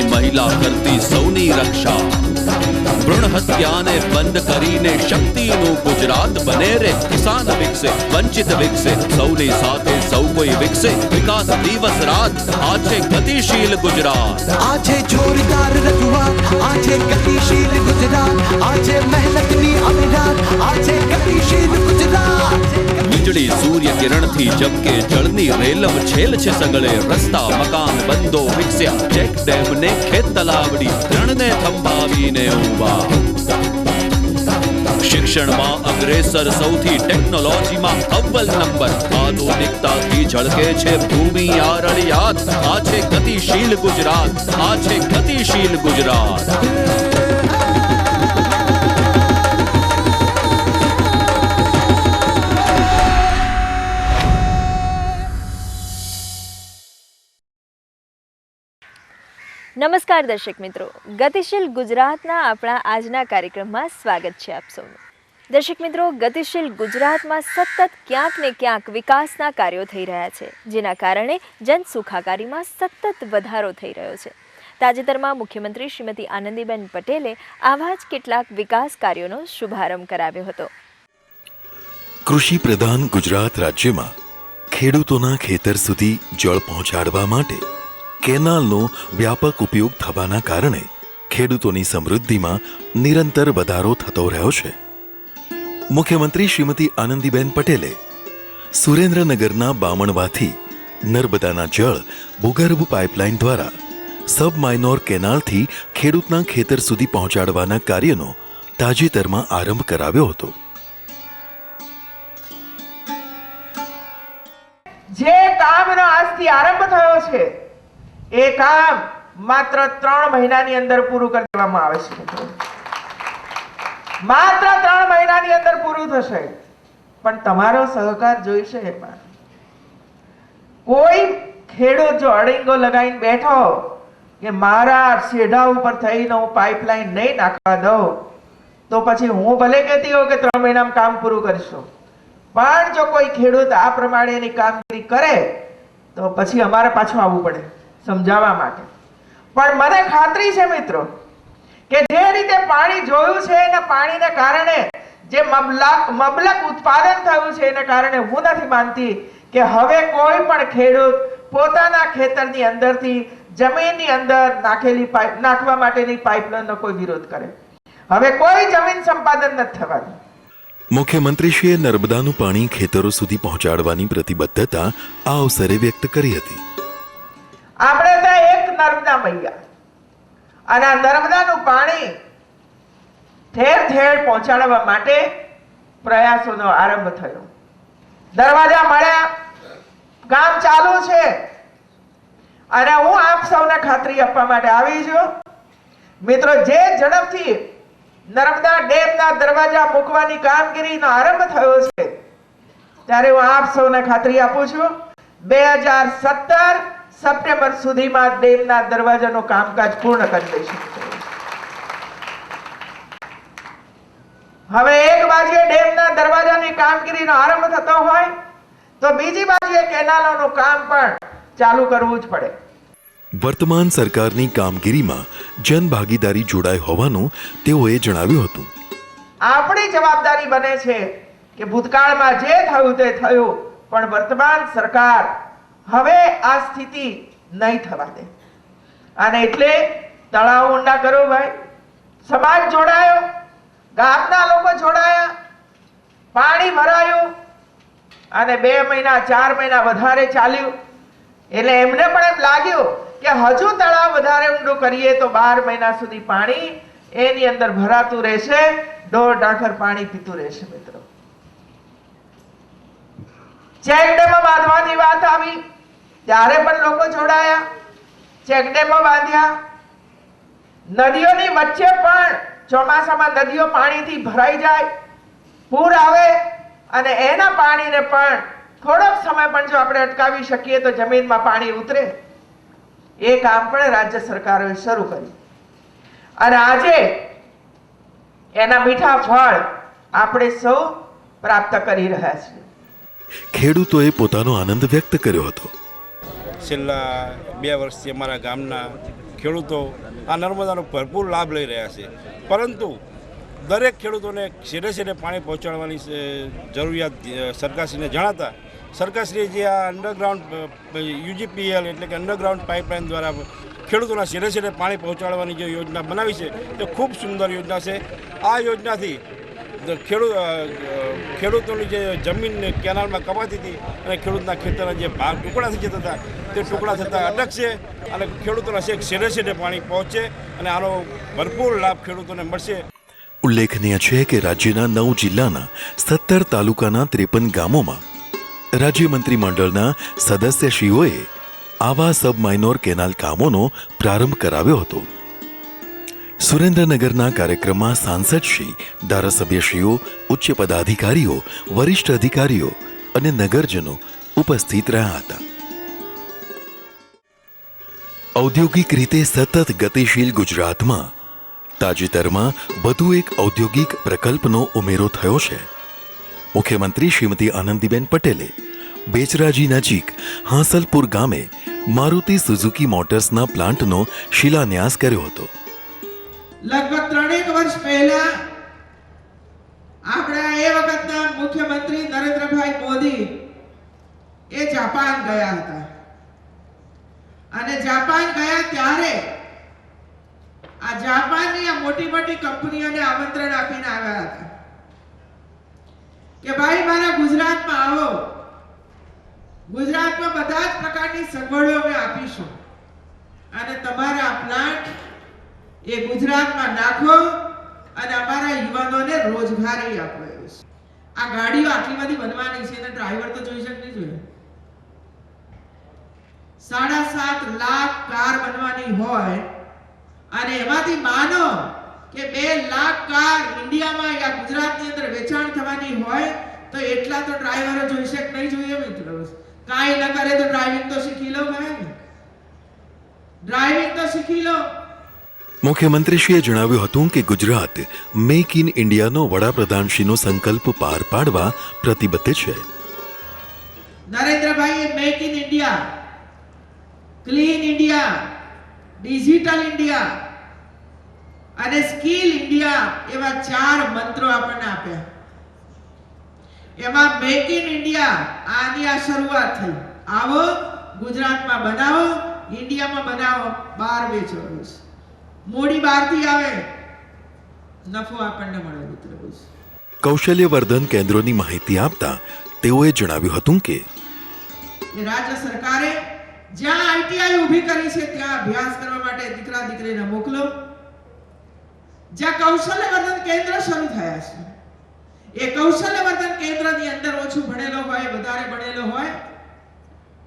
દેશની મહિલા કરતી સૌની રક્ષા. ભ્રૂણ હત્યાને બંધ કરીને શક્તિનું ગુજરાત બને રે. કિસાન વિકસે, વંચિત વિકસે, સૌની સાથે સૌ કોઈ વિકસે. વિકાસ દિવસ રાત, આ છે ગતિશીલ ગુજરાત. આ છે જોરદાર રજૂઆત, આ છે ગતિશીલ ગુજરાત, આ છે મહેનતની અવિરાત, આ છે ગતિશીલ ગુજરાત. વીજળી સૂર્ય કિરણથી જબકે જળની રેલમ છેલ છે સગળે. રસ્તા મકાન બંધો વિકસ્યા, ચેક ડેમ ને ખેત તલાવડી, રણને થંભાવીને ઊભા. શિક્ષણમાં અગ્રેસર સૌથી, ટેકનોલોજીમાં અવ્વલ નંબર. આધુનિકતાથી ઝળકે છે ભૂમિ આરળિયાત. આ છે ગતિશીલ ગુજરાત, આ છે ગતિશીલ ગુજરાત. નમસ્કાર દર્શક મિત્રો, ગતિશીલ ગુજરાતના આપણા આજના કાર્યક્રમમાં સ્વાગત છે આપ સૌનું. દર્શક મિત્રો, ગતિશીલ ગુજરાતમાં સતત ક્યાંક ને ક્યાંક વિકાસના કાર્યો થઈ રહ્યા છે, જેના કારણે જન સુખાકારીમાં સતત વધારો થઈ રહ્યો છે. તાજેતરમાં મુખ્યમંત્રી શ્રીમતી આનંદીબેન પટેલે આવા જ કેટલાક વિકાસ કાર્યોનો શુભારંભ કરાવ્યો હતો. કૃષિ પ્રધાન ગુજરાત રાજ્યમાં ખેડૂતોના ખેતર સુધી જળ પહોંચાડવા માટે કેનાલનો વ્યાપક ઉપયોગ થવાના કારણે ખેડૂતોની સમૃદ્ધિમાં નિરંતર વધારો થતો રહ્યો છે. મુખ્યમંત્રી શ્રીમતી આનંદીબેન પટેલે સુરેન્દ્રનગરના બામણવાથી નર્મદાના જળ ભૂગર્ભ પાઇપલાઇન દ્વારા સબ માઇનોર કેનાલથી ખેડૂતના ખેતર સુધી પહોંચાડવાના કાર્યનો તાજેતરમાં આરંભ કરાવ્યો હતો. જે કામનો આજથી આરંભ થયો છે એ કામ માત્ર 3 મહિનાની અંદર પૂરું કરી દેવામાં આવે છે. માત્ર 3 મહિનાની અંદર પૂરું થશે, પણ તમારો સહકાર જોઈશે. એમાં કોઈ ખેડૂત જો અડીંગો લગાવીને બેઠો કે મારા શેઢા ઉપર થઈને હું પાઇપલાઇન નહીં નાખવા દઉં, તો પછી હું ભલે કહેતી હોઉં કે 3 મહિનામાં કામ પૂરું કરીશું, પણ જો કોઈ ખેડૂત આ પ્રમાણેની કામગીરી કરે તો પછી અમારે પાછું આવવું પડે સમજાવવા માટે. પણ મને ખાતરી છે મિત્રો કે જે રીતે પાણી જોયું છે એના પાણીને કારણે જે મબલક ઉત્પાદન થયું છે એને કારણે હું નથી માનતી કે હવે કોઈ પણ ખેડૂત પોતાના ખેતરની અંદરથી જમીનની અંદર નાખવા માટેની પાઇપલાઇનનો કોઈ વિરોધ કરે. હવે કોઈ જમીન સંપાદન નથી થવાનું. મુખ્યમંત્રીશ્રીએ નર્મદાનું પાણી ખેતરો સુધી પહોંચાડવાની પ્રતિબદ્ધતા આ અવસરે વ્યક્ત કરી હતી. આપણે ત્યાં એક નર્મદા મૈયા, અને આ નર્મદાનું પાણી ઠેર ઠેર પહોંચાડવા માટે પ્રયાસોનો આરંભ થયો. દરવાજા મળ્યા, કામ ચાલુ છે, અને હું આપ સૌને ખાતરી આપવા માટે આવી છું મિત્રો, જે ઝડપથી નર્મદા ડેમના દરવાજા મૂકવાની કામગીરીનો આરંભ થયો છે, ત્યારે હું આપ સૌને ખાતરી આપું છું 2017 સપ્ટેમ્બર સુધીમાં ડેમના દરવાજાનું કામકાજ પૂર્ણ કરી દઈશું. હવે એક બાજુએ ડેમના દરવાજાની કામગીરીનો આરંભ થતો હોય તો બીજી બાજુએ કેનાલોનું કામ પણ ચાલુ કરવું જ પડે. વર્તમાન સરકારની કામગીરીમાં જનભાગીદારી જોડાઈ હોવાનું તેઓએ જણાવ્યું હતું. આપણી જવાબદારી બને છે કે ભૂતકાળમાં જે થયું તે થયું, પણ વર્તમાન સરકાર હવે આ સ્થિતિ નહીં થવા દે. અને એટલે તળાવ ઊંડા કરો ભાઈ, સમાજ જોડાયો, ગામના લોકો જોડાયા, પાણી ભરાયું, અને 2 મહિના 4 મહિના વધારે ચાલ્યું. એટલે એમને પણ એમ લાગ્યું કે હજુ તળાવ વધારે ઊંડું કરીએ તો 12 મહિના સુધી પાણી એની અંદર ભરાતું રહેશે, ઢોર ઢાંખર પાણી પીતું રહેશે. મિત્રો, ચેકડેમો બાંધવાની વાત આવી ત્યારે પણ લોકો જોડાયા, ચેકડેમો બાંધ્યા. નદીઓની વચ્ચે પણ ચોમાસામાં નદીઓ પાણીથી ભરાઈ જાય, પૂર આવે, અને એના પાણીને પણ થોડોક સમય પણ જો આપણે અટકાવી શકીએ તો જમીનમાં પાણી ઉતરે. એ કામ પણ રાજ્ય સરકારોએ શરૂ કર્યું, અને આજે એના મીઠા ફળ આપણે સૌ પ્રાપ્ત કરી રહ્યા છીએ. ખેડૂતોએ પોતાનો આનંદ વ્યક્ત કર્યો હતો. છેલ્લા 2 વર્ષથી અમારા ગામના ખેડૂતો આ નર્મદાનો ભરપૂર લાભ લઈ રહ્યા છે, પરંતુ દરેક ખેડૂતોને છેડે છેડે પાણી પહોંચાડવાની જરૂરિયાત સરકારશ્રીને જણાતા સરકારશ્રીએ જે આ અંડરગ્રાઉન્ડ UGPL એટલે કે અંડરગ્રાઉન્ડ પાઇપલાઇન દ્વારા ખેડૂતોના છેડે છેડે પાણી પહોંચાડવાની જે યોજના બનાવી છે તે ખૂબ સુંદર યોજના છે. આ યોજનાથી ખેડૂતોની જે જમીન કેનાલમાં કપાતી હતી અને ખેડૂતના ખેતરના જે ભાગ ટુકડા થઈ જતા હતા તે ટુકડા થતાં અટકશે અને ખેડૂતોના છેડે છેડે પાણી પહોંચશે અને આનો ભરપૂર લાભ ખેડૂતોને મળશે. ઉલ્લેખનીય છે કે રાજ્યના 9 જિલ્લાના 17 તાલુકાના 53 ગામોમાં રાજ્ય મંત્રીમંડળના સદસ્યશ્રીઓએ આવા સબ માઇનોર કેનાલ કામોનો પ્રારંભ કરાવ્યો હતો. સુરેન્દ્રનગરના કાર્યક્રમમાં સાંસદશ્રી, ધારાસભ્યશ્રીઓ, ઉચ્ચ પદાધિકારીઓ, વરિષ્ઠ અધિકારીઓ અને નગરજનો ઉપસ્થિત રહ્યા હતા. ઔદ્યોગિક રીતે સતત ગતિશીલ ગુજરાતમાં તાજેતરમાં વધુ એક ઔદ્યોગિક પ્રકલ્પનો ઉમેરો થયો છે. મુખ્યમંત્રી શ્રીમતી આનંદીબેન પટેલે બેચરાજી નજીક હાંસલપુર ગામે મારુતિ સુઝુકી મોટર્સના પ્લાન્ટનો શિલાન્યાસ કર્યો હતો. લગભગ 3 વર્ષ પહેલા આપણા એ વખતના મુખ્યમંત્રી નરેન્દ્રભાઈ મોદી એ જાપાન ગયા હતા અને જાપાન ગયા ત્યારે આ જાપાનની આ મોટી મોટી કંપનીઓને આમંત્રણ આપીને આવ્યા હતા કે ભાઈ મારા ગુજરાતમાં આવો, ગુજરાતમાં બધા જ પ્રકારની સગવડો અમે આપીશું અને તમારા પ્લાન્ટ એ ગુજરાતમાં નાખો અને અમારા યુવાનોને રોજગારી આપો. આ ગાડીઓ આટલી બધી બનવાની છે અને ડ્રાઈવર તો જોઈ શકે નહીં જોઈએ. 7.5 લાખ કાર બનવાની હોય અને એમાંથી માનો કે 2 લાખ કાર ઇન્ડિયામાં યા ગુજરાતની અંદર વેચાણ થવાની હોય તો એટલા તો ડ્રાઈવરો જોઈ શકે નહીં જોઈએ મિત્રો. કાંઈ ન કરે તો ડ્રાઇવિંગ તો શીખી લો, ડ્રાઇવિંગ તો શીખી લો. મુખ્યમંત્રીશ્રીએ જણાવ્યું હતું કે ગુજરાત મેક ઇન ઇન્ડિયાનો વડાપ્રધાનશ્રીનો સંકલ્પ પાર પાડવા પ્રતિબદ્ધ છે. નરેન્દ્રભાઈએ make in India, clean India, digital India અને સ્કિલ ઇન્ડિયા એવા 4 મંત્રો આપણને આપ્યા. એમાં મેક ઇન ઇન્ડિયા આની આ શરૂઆત થઈ. આવો ગુજરાતમાં બનાવો, ઇન્ડિયામાં બનાવો, બહાર વેચો. મોડી બહારથી આવે, નફો આપણને મળે મિત્રો. કૌશલ્યવર્ધન કેન્દ્રોની માહિતી આપતા તેઓએ જણાવ્યું હતું કે રાજ્ય સરકારે જ્યાં આઈટીઆઈ ઊભી કરી છે ત્યાં અભ્યાસ કરવા માટે દીકરા દીકરીને મોકલો. જ્યાં કૌશલ્યવર્ધન કેન્દ્ર શરૂ થયા છે એ કૌશલ્યવર્ધન કેન્દ્રની અંદર ઓછું ભણેલો હોય, વધારે ભણેલો હોય,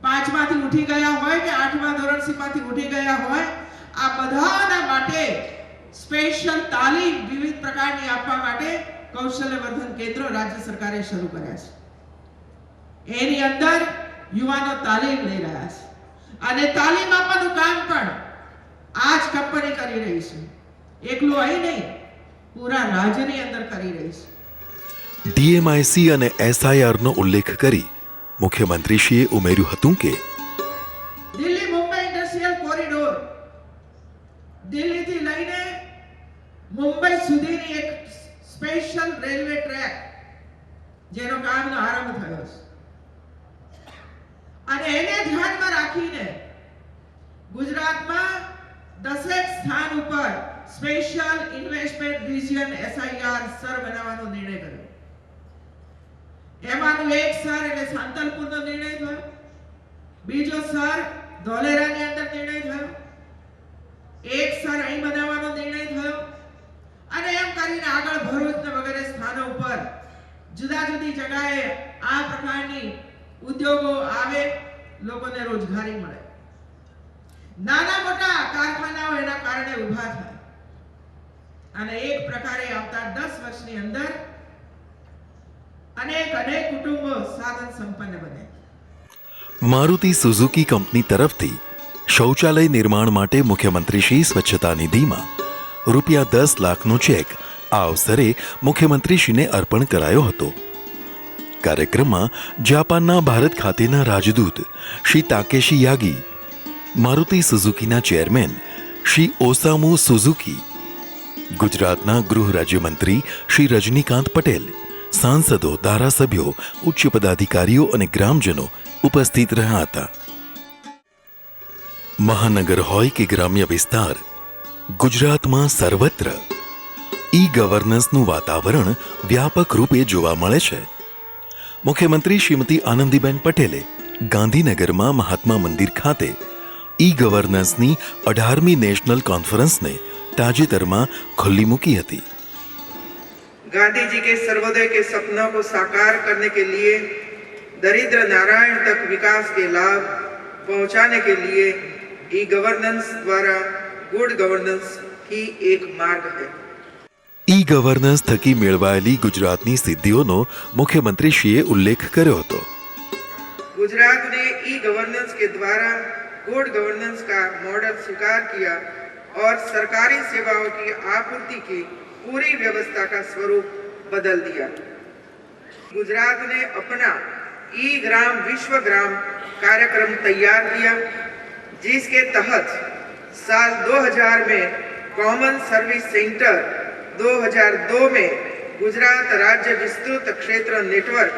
5માંથી ઉઠી ગયા હોય કે 8મા ધોરણમાંથી ઉઠી ગયા હોય, આ બધાના માટે સ્પેશિયલ તાલીમ વિવિધ પ્રકારની આપવા માટે કૌશલ્યવર્ધન કેન્દ્રો રાજ્ય સરકારે શરૂ કર્યા છે. એની અંદર યુવાનો તાલીમ લઈ રહ્યા છે અને તાલીમ આપવાનું કામ પણ આ જ કંપની કરી રહી છે. એકલું અહીં નહીં, પૂરા રાજ્યની અંદર કરી રહી છે. DMIC અને SIR નો ઉલ્લેખ કરી મુખ્યમંત્રીશ્રીએ ઉમેર્યું હતું કે દિલ્હી મુંબઈ ઇન્ડસ્ટ્રીયલ કોરિડોર, દિલ્હીથી લઈને મુંબઈ સુધીની એક સ્પેશિયલ રેલવે ટ્રેક જેનો કામનો આરંભ થયો છે અને એને ધ્યાનમાં રાખીને ગુજરાતમાં 10 સ્થાન ઉપર special investment region SIR sir બનાવવાનો નિર્ણય કર્યો. એમાંનું એક સર એટલે સાંતલપુરનો નિર્ણય થયો, બીજો સર ધોલેરાની અંદર નિર્ણય થયો, એક સર અહીં બનાવવાનો નિર્ણય થયો અને એમ કરીને આગળ ભરૂચ ને વગેરે સ્થાનો ઉપર જુદા જુદી જગ્યાએ આ પ્રકારની ઉદ્યોગો આવે, લોકોને રોજગારી મળે, નાના મોટા કારખાનાઓ એના કારણે ઊભા થાય અને એક પ્રકારે આવતા 10 વર્ષની અંદર અનેક કુટુંબો સાધન સંપન્ન બને. મારુતિ સુઝુકી કંપની તરફથી શૌચાલય નિર્માણ માટે મુખ્યમંત્રીશ્રી સ્વચ્છતા નિધિમાં ₹10 લાખનો ચેક આ અવસરે મુખ્યમંત્રીશ્રીને અર્પણ કરાયો હતો. કાર્યક્રમમાં જાપાનના ભારત ખાતેના રાજદૂત શ્રી તાકેશી યાગી, મારુતિ સુઝુકીના ચેરમેન શ્રી ઓસામુ સુઝુકી, ગુજરાતના ગૃહ રાજ્યમંત્રી શ્રી રજનીકાંત પટેલ, સાંસદો, ધારાસભ્યો, ઉચ્ચ પદાધિકારીઓ અને ગ્રામજનો ઉપસ્થિત રહ્યા હતા. મહાનગર હોય કે ગ્રામ્ય વિસ્તાર, ગુજરાતમાં સર્વત્ર ઈ ગવર્નન્સનું વાતાવરણ વ્યાપક રૂપે જોવા મળે છે. મુખ્યમંત્રી શ્રીમતી આનંદીબેન પટેલે ગાંધીનગરમાં મહાત્મા મંદિર ખાતે ઈ ગવર્નન્સની 18મી નેશનલ કોન્ફરન્સને તાજેતરમાં ખુલ્લી મૂકી હતી. गांधी जी के सर्वोदय के सपनों को साकार करने के लिए दरिद्र नारायण तक विकास के लाभ पहुंचाने के लिए ई गवर्नेंस द्वारा गुड गवर्नेंस ही एक मार्ग है. ઈ ગવર્નન્સ થકી મેળવાયેલી ગુજરાતની સિદ્ધિઓનો મુખ્યમંત્રીશ્રીએ ઉલ્લેખ કર્યો હતો. गुजरात ने ई गवर्नेंस के द्वारा गुड गवर्नेंस का मॉडल स्वीकार किया और सरकारी सेवाओं की आपूर्ति की पूरी व्यवस्था का स्वरूप बदल दिया. गुजरात ने अपना ई ग्राम विश्व ग्राम कार्यक्रम तैयार किया, जिसके तहत साल 2000 में कॉमन सर्विस सेंटर, 2002 में गुजरात राज्य विस्तृत क्षेत्र नेटवर्क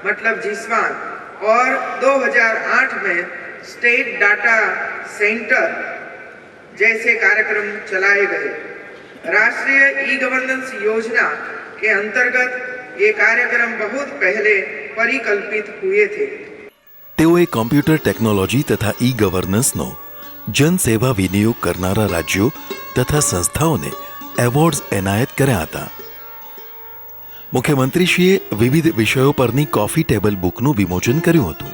मतलब जिस्वान और 2008 में स्टेट डाटा सेंटर जैसे कार्यक्रम चलाए गए. राष्ट्रीय ई गवर्नेंस योजना के अंतर्गत ये कार्यक्रम बहुत पहले परिकल्पित हुए थे. તેઓએ કોમ્પ્યુટર ટેકનોલોજી તથા ઈ ગવર્નન્સનો જનસેવા વિનિયોગ કરનારા રાજ્યો તથા સંસ્થાઓને એવોર્ડ્સ એનાયત કર્યા હતા. મુખ્યમંત્રીશ્રીએ વિવિધ વિષયો પરની કોફી ટેબલ બુકનું વિમોચન કર્યું હતું.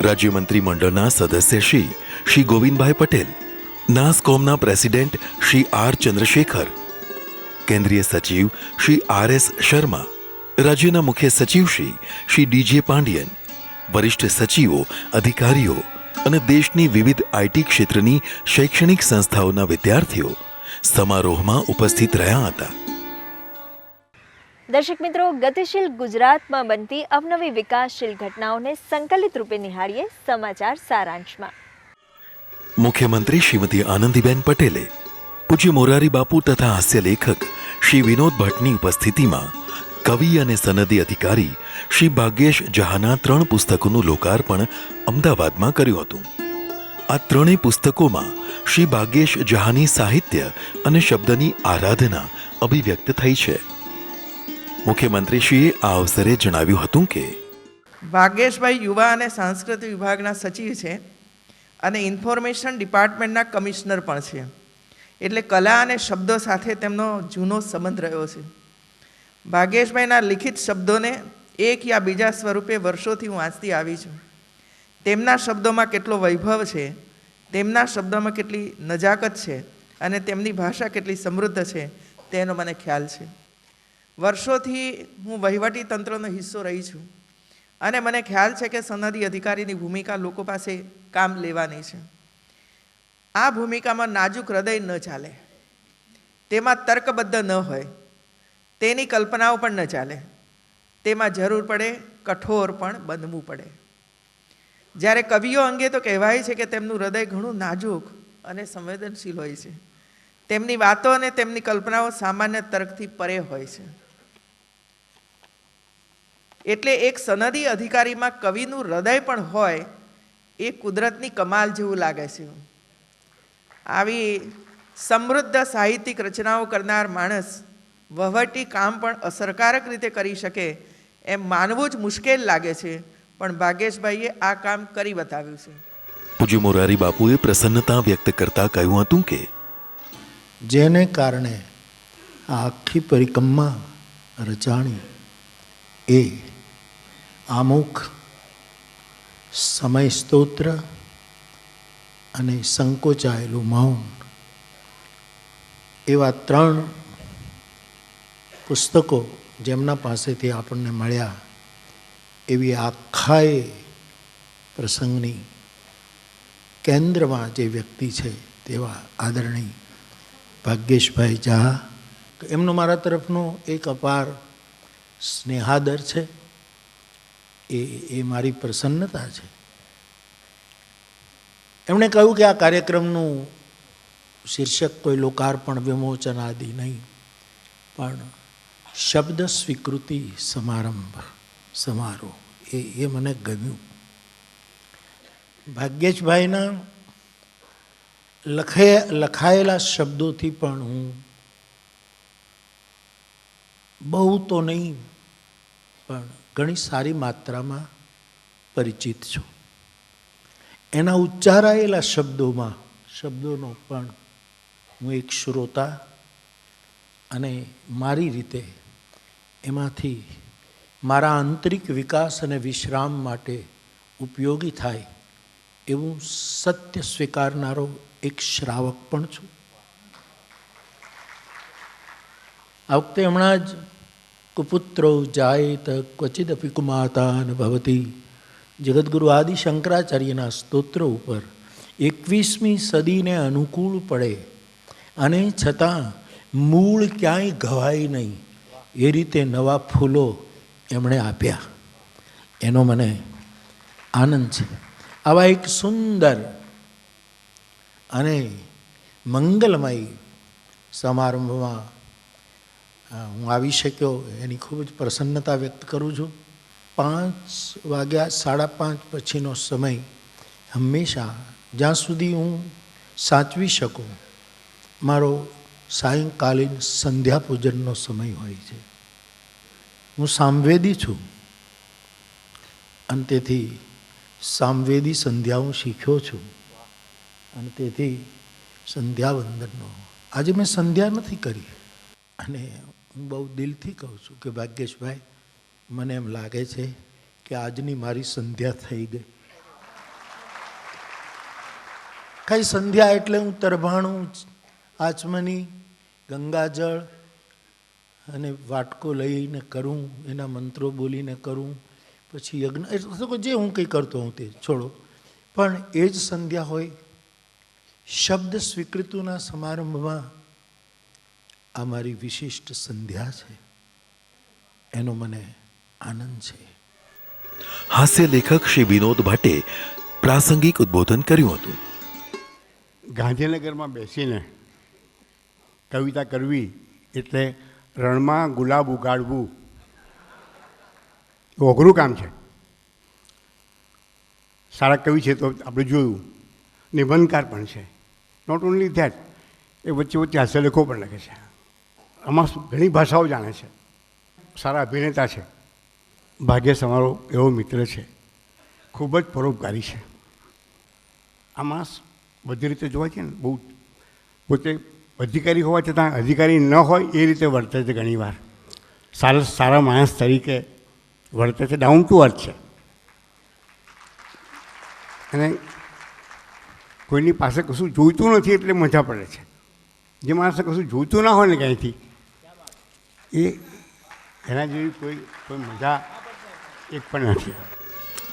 રાજ્યમંત્રી મંડળના સદસ્ય શ્રી ગોવિંદભાઈ પટેલ, નાસ્કોમના પ્રેસિડેન્ટ શ્રી આર ચંદ્રશેખર, કેન્દ્રીય સચિવ શ્રી આર.એસ. શર્મા, રાજ્યના મુખ્ય સચિવ શ્રી ડી.જે. પાંડિયન, વરિષ્ઠ સચિવો, અધિકારીઓ અને દેશની વિવિધ આઈટી ક્ષેત્રની શૈક્ષણિક સંસ્થાઓના વિદ્યાર્થીઓ સમારોહમાં ઉપસ્થિત રહ્યા હતા. દર્શક મિત્રો, ગતિશીલ ગુજરાતમાં બનતી અવનવી વિકાસશીલ ઘટનાઓને સંકલિત રૂપે નિહાળીએ સમાચાર સારાંશમાં. મુખ્યમંત્રી શ્રીમતી આનંદીબેન પટેલે પૂજ્ય મોરારી બાપુ તથા હાસ્ય લેખક શ્રી વિનોદ ભટ્ટની ઉપસ્થિતિમાં કવિ અને સનદી અધિકારી શ્રી ભાગ્યેશ જહાના 3 પુસ્તકોનું લોકાર્પણ અમદાવાદમાં કર્યું હતું. આ ત્રણેય પુસ્તકોમાં શ્રી ભાગ્યેશ જહાની સાહિત્ય અને શબ્દની આરાધના અભિવ્યક્ત થઈ છે. મુખ્યમંત્રીશ્રીએ આ અવસરે જણાવ્યું હતું કે ભાગ્યેશભાઈ યુવા અને સાંસ્કૃતિક વિભાગના સચિવ છે અને ઇન્ફોર્મેશન ડિપાર્ટમેન્ટના કમિશનર પણ છે. એટલે કલા અને શબ્દો સાથે તેમનો જૂનો સંબંધ રહ્યો છે. ભાગ્યેશભાઈના લિખિત શબ્દોને એક યા બીજા સ્વરૂપે વર્ષોથી હું વાંચતી આવી છું. તેમના શબ્દોમાં કેટલો વૈભવ છે, તેમના શબ્દોમાં કેટલી નજાકત છે અને તેમની ભાષા કેટલી સમૃદ્ધ છે તેનો મને ખ્યાલ છે. વર્ષોથી હું વહીવટી તંત્રનો હિસ્સો રહી છું અને મને ખ્યાલ છે કે સનદી અધિકારીની ભૂમિકા લોકો પાસે કામ લેવાની છે. આ ભૂમિકામાં નાજુક હૃદય ન ચાલે, તેમાં તર્કબદ્ધ ન હોય, તેની કલ્પનાઓ પણ ન ચાલે, તેમાં જરૂર પડે કઠોર પણ બનવું પડે. જ્યારે કવિઓ અંગે તો કહેવાય છે કે તેમનું હૃદય ઘણું નાજુક અને સંવેદનશીલ હોય છે. તેમની વાતો અને તેમની કલ્પનાઓ સામાન્ય તર્કથી પરે હોય છે. એટલે એક સનદી અધિકારીમાં કવિનું હૃદય પણ હોય એ કુદરતની કમાલ જેવું લાગે છે. આવી સમૃદ્ધ સાહિત્યિક રચનાઓ કરનાર માણસ વહીવટી કામ પણ અસરકારક રીતે કરી શકે એમ માનવું જ મુશ્કેલ લાગે છે, પણ ભાગ્યેશભાઈએ આ કામ કરી બતાવ્યું છે. પૂજ્ય મોરારી બાપુએ પ્રસન્નતા વ્યક્ત કરતા કહ્યું હતું કે જેને કારણે આ આખી પરિક્રમા રચાણી એ આમુખ, સમય સ્તોત્ર અને સંકોચાયેલું મૌન એવા 3 પુસ્તકો જેમના પાસેથી આપણને મળ્યા, એવી આખાએ પ્રસંગની કેન્દ્રમાં જે વ્યક્તિ છે તેવા આદરણીય ભાગ્યેશભાઈ ઝા, એમનો મારા તરફનો એક અપાર સ્નેહાદર છે. એ મારી પ્રસન્નતા છે. એમણે કહ્યું કે આ કાર્યક્રમનું શીર્ષક કોઈ લોકાર્પણ વિમોચન આદિ નહીં, પણ શબ્દ સ્વીકૃતિ સમારંભ સમારોહ એ મને ગમ્યું. ભાગ્યેશભાઈના લખાયેલા શબ્દોથી પણ હું બહુ તો નહીં પણ ઘણી સારી માત્રામાં પરિચિત છું. એના ઉચ્ચારાયેલા શબ્દોનો પણ હું એક શ્રોતા અને મારી રીતે એમાંથી મારા આંતરિક વિકાસ અને વિશ્રામ માટે ઉપયોગી થાય એવું સત્ય સ્વીકારનારો એક શ્રાવક પણ છું. આ વખતે હમણાં જ કુપુત્રો જાયેત ક્વચિદપી કુમાતા ભવતી જગદગુરુ આદિ શંકરાચાર્યના સ્તોત્ર ઉપર 21મી સદીને અનુકૂળ પડે અને છતાં મૂળ ક્યાંય ઘવાય નહીં એ રીતે નવા ફૂલો એમણે આપ્યા. એનો મને આનંદ છે. આવા એક સુંદર અને મંગલમય સમારંભમાં હું આવી શક્યો એની ખૂબ જ પ્રસન્નતા વ્યક્ત કરું છું. 5 વાગ્યા 5:30 પછીનો સમય હંમેશા જ્યાં સુધી હું સાચવી શકું મારો સાયંકાલીન સંધ્યા પૂજનનો સમય હોય છે. હું સામવેદી છું અને તેથી સામવેદી સંધ્યા હું શીખ્યો છું અને તેથી સંધ્યા વંદનનો આજે મેં સંધ્યા નથી કરી અને હું બહુ દિલથી કહું છું કે ભાગ્યેશભાઈ મને એમ લાગે છે કે આજની મારી સંધ્યા થઈ ગઈ. કઈ સંધ્યા એટલે હું તરભાણું આચમની ગંગાજળ અને વાટકો લઈને કરું, એના મંત્રો બોલીને કરું, પછી યજ્ઞ જે હું કંઈ કરતો હું તે છોડો, પણ એ જ સંધ્યા હોય. શબ્દ સ્વીકૃતિના સમારંભમાં આ મારી વિશિષ્ટ સંધ્યા છે, એનો મને આનંદ છે. હાસ્ય લેખક શ્રી વિનોદ ભટ્ટે પ્રાસંગિક ઉદ્બોધન કર્યું હતું. ગાંધીનગરમાં બેસીને કવિતા કરવી એટલે રણમાં ગુલાબ ઉગાડવું એ અઘરું કામ છે. સારા કવિ છે તો આપણે જોયું, નિબંધકાર પણ છે. નોટ ઓનલી ધેટ, એ વચ્ચે વચ્ચે હાસ્યલેખો પણ લખે છે. આમાં ઘણી ભાષાઓ જાણે છે. સારા અભિનેતા છે. ભાગ્યેશ અમારો એવો મિત્ર છે, ખૂબ જ પરોપકારી છે. આમાં બધી રીતે જોવા છે ને, બહુ પોતે અધિકારી હોવા છતાં અધિકારી ન હોય એ રીતે વર્તે છે. ઘણીવાર સારા માણસ તરીકે વર્તે છે, ડાઉન ટુ અર્થ છે. અને કોઈની પાસે કશું જોઈતું નથી એટલે મજા પડે છે. જે માણસે કશું જોઈતું ના હોય ને ક્યાંયથી, એ એના જેવી કોઈ મજા એક પણ નથી.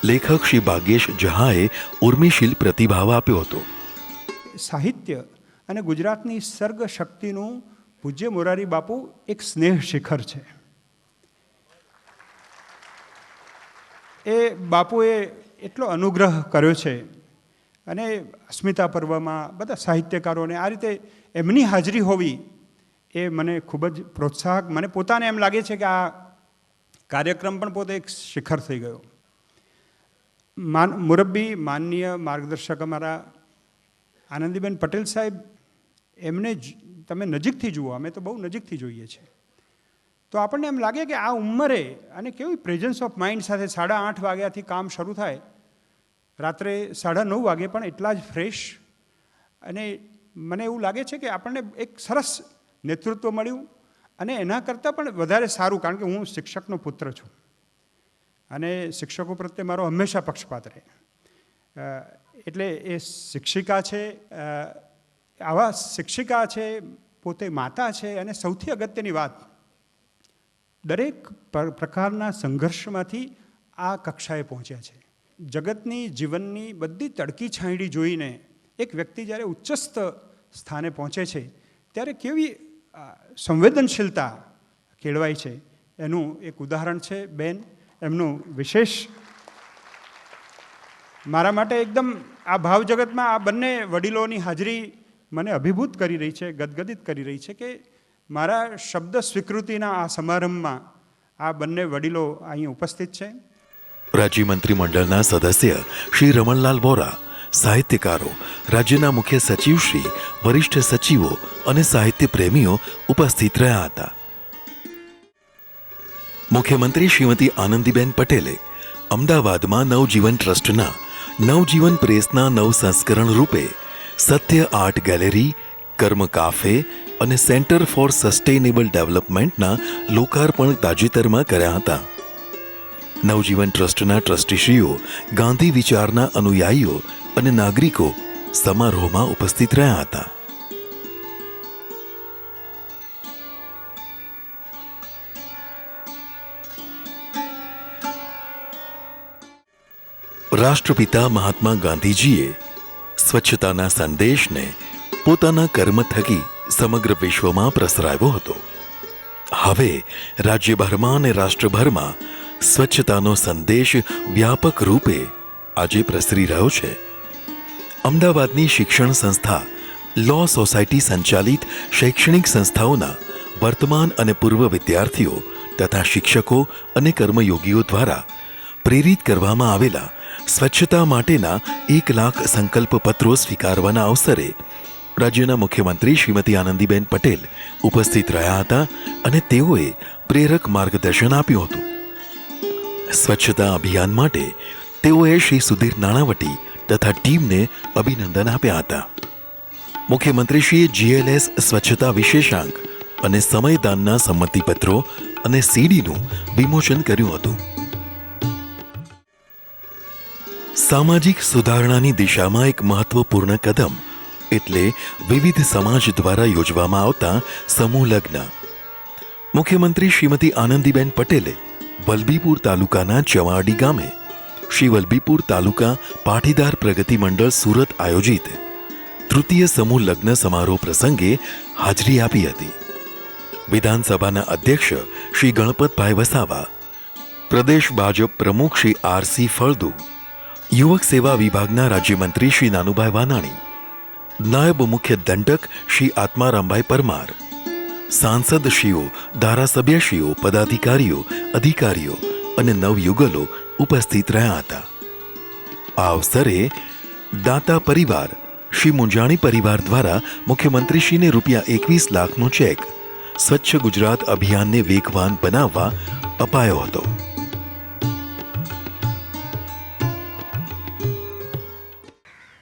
લેખક શ્રી ભાગ્યેશ જહાએ ઉર્મિશીલ પ્રતિભાવ આપ્યો હતો. સાહિત્ય અને ગુજરાતની સર્ગ શક્તિનું પૂજ્ય મોરારી બાપુ એક સ્નેહ શિખર છે. એ બાપુએ એટલો અનુગ્રહ કર્યો છે અને અસ્મિતા પર્વમાં બધા સાહિત્યકારોને આ રીતે એમની હાજરી હોવી એ મને ખૂબ જ પ્રોત્સાહક, મને પોતાને એમ લાગે છે કે આ કાર્યક્રમ પણ પોતે એક શિખર થઈ ગયો. મુરબ્બી માનનીય માર્ગદર્શક અમારા આનંદીબેન પટેલ સાહેબ, એમને તમે નજીકથી જુઓ, અમે તો બહુ નજીકથી જોઈએ છીએ, તો આપણને એમ લાગે કે આ ઉંમરે અને કેવી પ્રેઝન્સ ઓફ માઇન્ડ સાથે 8:30 વાગ્યાથી કામ શરૂ થાય, રાત્રે 9:30 વાગે પણ એટલા જ ફ્રેશ. અને મને એવું લાગે છે કે આપણને એક સરસ નેતૃત્વ મળ્યું. અને એના કરતાં પણ વધારે સારું, કારણ કે હું શિક્ષકનો પુત્ર છું અને શિક્ષકો પ્રત્યે મારો હંમેશા પક્ષપાત રહે. એટલે એ શિક્ષિકા છે, આવા શિક્ષિકા છે, પોતે માતા છે, અને સૌથી અગત્યની વાત, દરેક પ્રકારના સંઘર્ષમાંથી આ કક્ષાએ પહોંચ્યા છે. જગતની જીવનની બધી તડકી છાંયડી જોઈને એક વ્યક્તિ જ્યારે ઉચ્ચસ્થ સ્થાને પહોંચે છે ત્યારે કેવી સંવેદનશીલતા કેળવાય છે, એનું એક ઉદાહરણ છે બેન. એમનું વિશેષ મારા માટે એકદમ આ ભાવ જગતમાં આ બંને વડીલોની હાજરી મને અભિભૂત કરી રહી છે, ગદગદિત કરી રહી છે કે મારા શબ્દ સ્વીકૃતિના આ સમારંભમાં આ બંને વડીલો અહીં ઉપસ્થિત છે. રાજ્ય મંત્રીમંડળના સદસ્ય શ્રી રમણલાલ વોરા, સાહિત્યકારો, રાજ્યના મુખ્ય સચિવ શ્રી, વરિષ્ઠ સચિવો અને સાહિત્ય પ્રેમીઓ ઉપસ્થિત રહ્યા હતા. મુખ્યમંત્રી શ્રીમતી આનંદીબેન પટેલે અમદાવાદમાં નવજીવન ટ્રસ્ટના નવજીવન પ્રેસના નવ સંસ્કરણ રૂપે સત્ય આર્ટ ગેલેરી, કર્મ કાફે અને સેન્ટર ફોર સસ્ટેનેબલ ડેવલપમેન્ટના લોકાર્પણ તાજેતરમાં કર્યા હતા. નવજીવન ટ્રસ્ટના ટ્રસ્ટીશ્રીઓ, ગાંધી વિચારના અનુયાયીઓ અને નાગરિકો સમારોહમાં ઉપસ્થિત રહ્યા હતા. રાષ્ટ્રપિતા મહાત્મા ગાંધીજીએ સ્વચ્છતાના સંદેશને પોતાના કર્મ થકી સમગ્ર વિશ્વમાં પ્રસરાવ્યો હતો. હવે રાજ્યભરમાં અને રાષ્ટ્રભરમાં સ્વચ્છતાનો સંદેશ વ્યાપક રૂપે આજે પ્રસરી રહ્યો છે. અમદાવાદની શિક્ષણ સંસ્થા લો સોસાયટી સંચાલિત શૈક્ષણિક સંસ્થાઓના વર્તમાન અને પૂર્વ વિદ્યાર્થીઓ તથા શિક્ષકો અને કર્મયોગીઓ દ્વારા પ્રેરિત કરવામાં આવેલા સ્વચ્છતા માટેના 1 લાખ સંકલ્પ પત્રો સ્વીકારવાના અવસરે રાજ્યના મુખ્યમંત્રી શ્રીમતી આનંદીબેન પટેલ ઉપસ્થિત રહ્યા હતા અને તેઓએ પ્રેરક માર્ગદર્શન આપ્યું હતું. સ્વચ્છતા અભિયાન માટે તેઓએ શ્રી સુધીર નાણાવટી તથા ટીમને અભિનંદન આપ્યા હતા. મુખ્યમંત્રીશ્રીએ GLS સ્વચ્છતા વિશેષાંક અને સમયદાનના સંમતિપત્રો અને સીડીનું વિમોચન કર્યું હતું. સામાજિક સુધારણાની દિશામાં એક મહત્વપૂર્ણ કદમ એટલે વિવિધ સમાજ દ્વારા યોજવામાં આવતા સમૂહ લગ્ન. મુખ્યમંત્રી શ્રીમતી આનંદીબેન પટેલે વલભીપુર તાલુકાના ચવાડી ગામે શ્રી વલભીપુર તાલુકા પાટીદાર પ્રગતિ મંડળ સુરત આયોજિત તૃતીય સમૂહ લગ્ન સમારોહ પ્રસંગે હાજરી આપી હતી. વિધાનસભાના અધ્યક્ષ શ્રી ગણપતભાઈ વસાવા, પ્રદેશ ભાજપ પ્રમુખ શ્રી RC ફળદુ, યુવક સેવા વિભાગના રાજ્યમંત્રી શ્રી નાનુભાઈ વાનાણી, નાયબ મુખ્ય દંડક શ્રી આત્મારામભાઈ પરમાર, સાંસદશ્રીઓ, ધારાસભ્યશ્રીઓ, પદાધિકારીઓ, અધિકારીઓ અને નવયુગલો ઉપસ્થિત રહ્યા હતા. આ અવસરે દાતા પરિવાર શ્રી મુંજાણી પરિવાર દ્વારા મુખ્યમંત્રીશ્રીને ₹21 લાખનો ચેક સ્વચ્છ ગુજરાત અભિયાનને વેગવાન બનાવવા અપાયો હતો.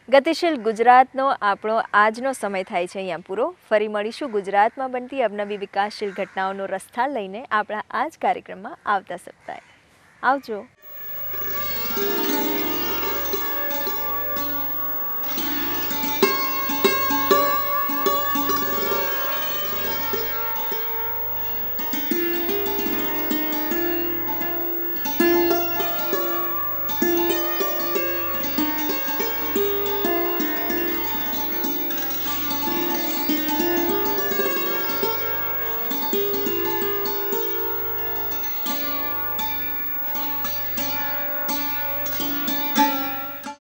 ગતિશીલ ગુજરાતનો આપણો આજનો સમય થાય છે અહીંયા પૂરો. ફરી મળીશું ગુજરાતમાં બનતી અવનવી વિકાસશીલ ઘટનાઓનો રસથાળ લઈને આપણા આ જ કાર્યક્રમમાં આવતા સપ્તાહે. આવજો.